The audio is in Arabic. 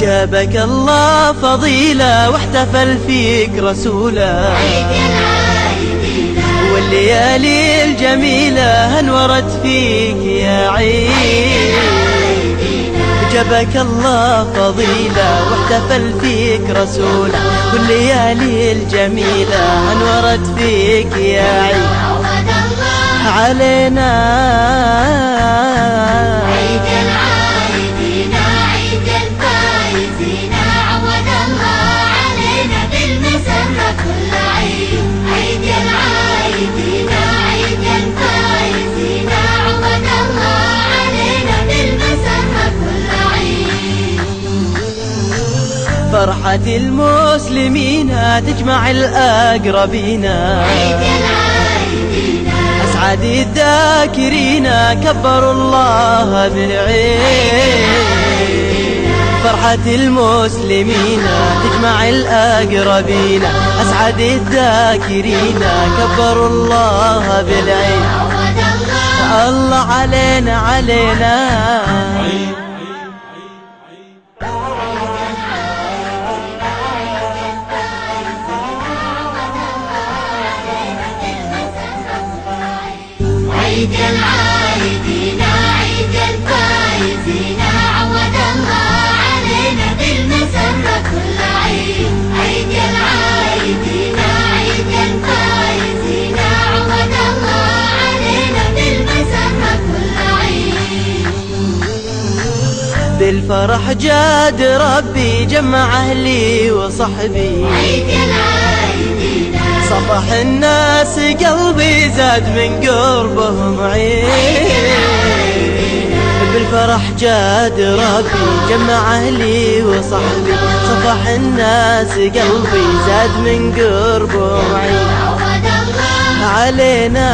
جابك الله فضيلة واحتفل فيك رسوله، والليالي الجميلة انورت فيك يا عيد. جابك الله فضيلة واحتفل فيك رسوله، والليالي الجميلة انورت فيك يا عيد علينا. عيد العايدين عيد الفايزين، عود الله علينا بالمسرة كل عيد. عيد العايدين عيد الفايزين، عود الله علينا بالمسرة كل عيد. فرحة المسلمين تجمع الأقربين، عيد العايدين أسعد الذاكرين كبروا الله بالعيد. فرحة المسلمين تجمع الأقربين، أسعد الذاكرين كبروا الله بالعيد. الله علينا علينا. عيد العايدين عيد الفايزين، عود الله علينا بالمسرة كل عيد. عيد العايدين عيد الفايزين، عود الله علينا بالمسرة كل عيد. بالفرح جاد ربي جمع أهلي وصحبي، عيد العايدين صفح الناس قلبي زاد من قربهم عيد. بالفرح جاد ربي جمع أهلي وصحبي، صفح الناس قلبي زاد من قربهم عيد علينا.